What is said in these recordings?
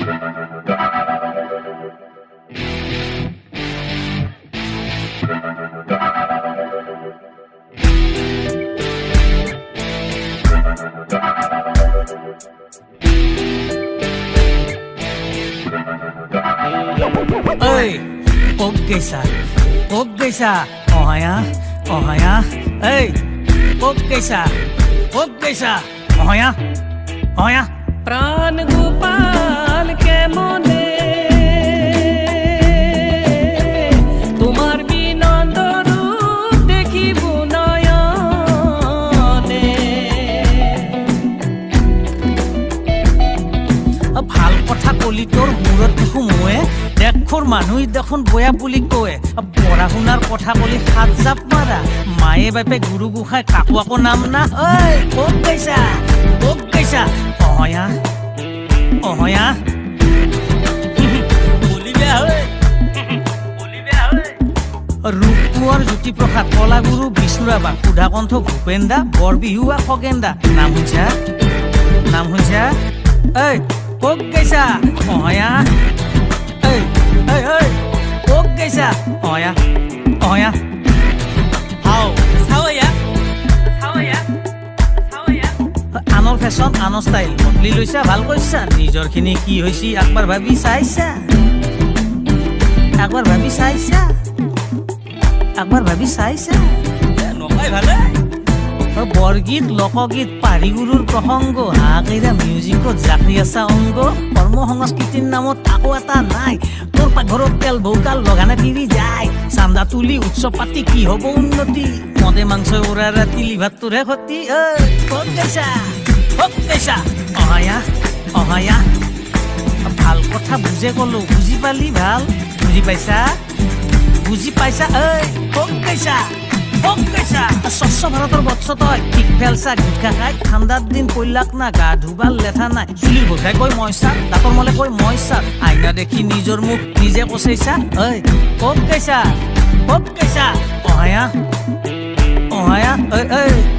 Ơi, ốp cây xà, ohaya, ơi, ốp cây xà, ohaya, প্রাণ গোপাল কেমনে তোমার বিনন্দ রূপ দেখিব নয়নে ভাল কথা কলি তোর মূৰত দেখো ময়ে দেখোৰ মানুহ দেখোন বয়া বুলি কয়ে পঢ়া শুনাৰ কথা কলি হাত জাপ মাৰা মায়ে বাপে গুৰু গোসাঁই কাকো আকৌ নাম না ঐ ওক গৈছা অহয়া বলি বেয়া হয় ৰূপকোঁৱৰ জ্যোতিপ্ৰসাদ কলাগুৰু বিষ্ণুৰাভা সুধাকণ্ঠ ভূপেন দা বৰবিহুৱা খগেন দা নাম শুনছা ঐ ওক গৈছা অহয়া ওক গৈছা অহয়া আনৰ ফেশ্বন আনৰ ষ্টাইল বদলি লৈছা ভাল কৈছা নিজৰ খিনি কি হৈছে একবাৰ ভাবি চাইছা নকয় ভালে বৰগীত লোকগীত পাৰিগুৰুৰ প্ৰসংগ হাকেইৰা মিউজিকত জাকি আছা অংগ কৰ্ম সংস্কৃতিৰ নামত আকৌ এটা নাই তোৰ পাকঘৰত তেল ভৌকাল লগানে ফিৰি যায় চান্দা তুলি উৎসৱ পাতি কি হ'ব উন্নতি মদে মাংস উৰা ৰাতি লিভাৰটোৰহে ক্ষতি ক'ত গৈছা অহয়া ভাল কথা বুজে ক'লো বুজি পালি ভাল বুজি পাইছা ক'ত গৈছা স্বচ্ছ ভাৰতৰ বৎস তই ঠিক ফেলছা গুটখা খাই ঠাণ্ডাৰ দিন কৈলাক না গা ধুবাল লেঠা নাই চুলি বখাই কৈ মইছা দাঁতৰ মলে কৈ মইছা আইনা দেখি নিজৰ মুখ নিজে কচাইছা ক'ত গৈছা অহয়া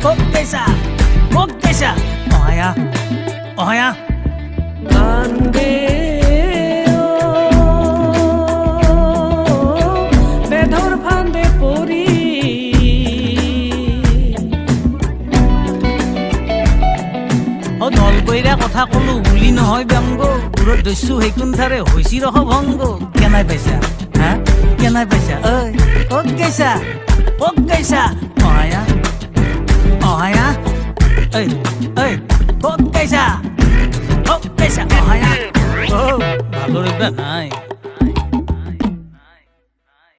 ক'ত গৈছা অহয়া কান্দে বেধৰ ফান্দে পৰি নলবৈৰা কথা কলো বুলি নহয় ব্যংগ দূৰত দস্যু সেইকোণঠাৰে হৈছি ৰস ভংগ কেনাই পাইছা ক'ত গৈছা অহয়া ক'ত গৈছা অহয়া ভালৰ নাই